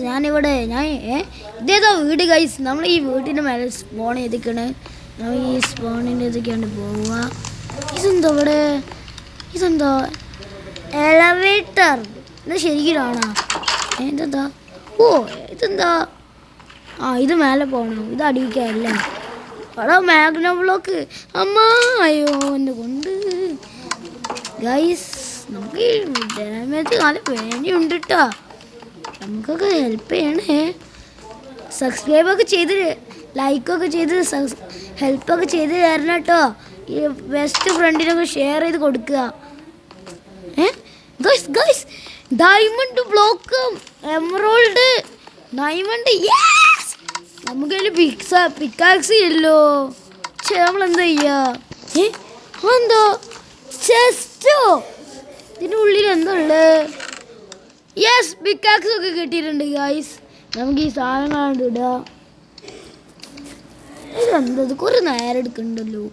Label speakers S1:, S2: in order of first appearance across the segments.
S1: ഞാനിവിടെ ഇതേതോ വീട് ഗൈസ്. നമ്മൾ ഈ വീട്ടിൻ്റെ മേലെ സ്പോൺ ചെയ്തിക്കണ്. നമ്മൾ ഈ സ്പോണിൻ്റെ ഇതൊക്കെയാണ് പോവുക. ഇതെന്താ എലവേറ്റർ? ഇത് ശരിക്കും ഇതെന്താ? ഓ ഇതെന്താ? ഇത് മേലെ പോകണം. ഇത് അടിയിക്കല്ല. അവിടെ മാഗ്ന ബ്ലോക്ക്. അമ്മ അയ്യോ എന്നെ കൊണ്ട് ഗൈസ്. നമുക്ക് ഈ ഡാമേജ് നല്ല വേനയുണ്ട് കേട്ടോ. നമുക്കൊക്കെ ഹെൽപ്പ് ചെയ്യണേ. സബ്സ്ക്രൈബൊക്കെ ചെയ്ത് ലൈക്കൊക്കെ ചെയ്ത് ഹെൽപ്പൊക്കെ ചെയ്ത് തരണം കേട്ടോ. ഈ ബെസ്റ്റ് ഫ്രണ്ടിനൊക്കെ ഷെയർ ചെയ്ത് കൊടുക്കുക. Guys diamond block, emerald, diamond. നമുക്കതിൽ പിക്കാക്സ് ഇല്ലോ. നമ്മളെന്താ ചെയ്യാ? എന്തോ ചെസ്റ്റോ? ഇതിൻ്റെ ഉള്ളിൽ എന്താ ഉള്ളത്? യെസ്, പിക്കാക്സ് ഒക്കെ കിട്ടിയിട്ടുണ്ട് ഗൈസ്. നമുക്ക് ഈ സാധനങ്ങളാണ് ഇടുക. ഇതെന്തത് കുറേ നേരം എടുക്കുന്നുണ്ടല്ലോ.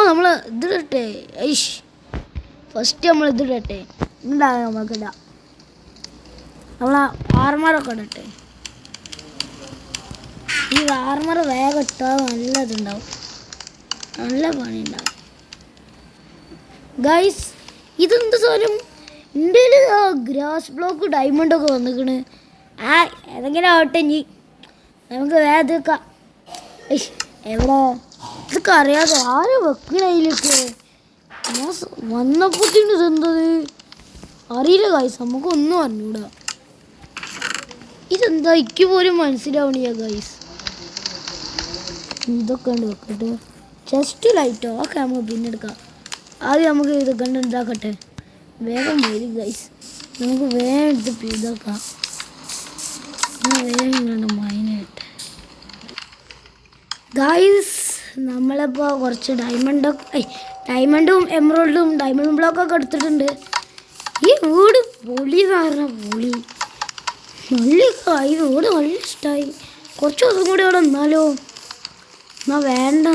S1: നമ്മൾ ഇതിടട്ടെ. ഫസ്റ്റ് നമ്മൾ ഇതിടട്ടെ. ഉണ്ടാകും നമുക്കിടാം. നമ്മളാ ആർമറൊക്കെ ഇടട്ടെ. ഈ ആർമർ വേഗം ഇട്ടാൽ നല്ലതുണ്ടാവും. നല്ല പണി ഉണ്ടാവും ഗൈസ്. ഇതെന്ത് സാധനം? എൻ്റെ ഗ്രാസ് ബ്ലോക്ക് ഡയമണ്ടൊക്കെ വന്നിക്കണ്. ഏതെങ്കിലും ആവട്ടെ. ഇനി നമുക്ക് വേദക്കാം. എവിടെ ഇതൊക്കെ അറിയാതെ ആരും വെക്കണതിലൊക്കെ ഞാൻ വന്നപ്പോഴത്തേന് ഇതെന്തത് അറിയില്ല ഗൈസ്. നമുക്കൊന്നും അറിഞ്ഞൂടാ. ഇതെന്താ എനിക്ക് പോലും മനസ്സിലാവണില്ല ഗൈസ്. ഇതൊക്കെ ഉണ്ട് വെക്കട്ടെ. ചെസ്റ്റ് ലൈറ്റോ ഒക്കെ നമുക്ക് പിന്നെ എടുക്കാം. ആദ്യം നമുക്ക് ഇതൊക്കെ ഉണ്ടാക്കട്ടെ. വേഗം വരും ഗൈസ്. നമുക്ക് വേഗം എടുത്ത് ഇതാക്കാം. വേഗം മൈനായിട്ട് ഗൈസ്. നമ്മളിപ്പോൾ കുറച്ച് ഡയമണ്ടും എമറോൾഡും ഡയമണ്ട് ബ്ലോക്കൊക്കെ എടുത്തിട്ടുണ്ട്. ഈ വീട് പൊളി കാരണം പൊളി നല്ല ഈ വീട് നല്ല ഇഷ്ടമായി. കുറച്ച് ദിവസം കൂടി അവിടെ നിന്നാലോ? എന്നാൽ വേണ്ട,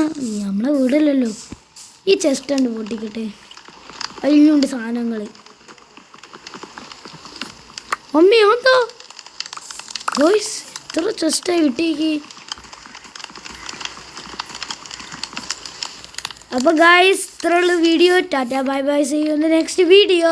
S1: നമ്മളെ വീടല്ലല്ലോ. ഈ ചെസ്റ്റ് ഉണ്ട് പൊട്ടിക്കട്ടെ. അതിലുണ്ട് സാധനങ്ങൾ. മമ്മി എന്താ ഗോയ്സ് ഇത്ര ചെസ്റ്റായി കിട്ടിയേക്ക്? അപ്പോൾ ഗായ്സ് ഇത്രയുള്ള വീഡിയോ. ടാറ്റ bye bye. See you in the next video.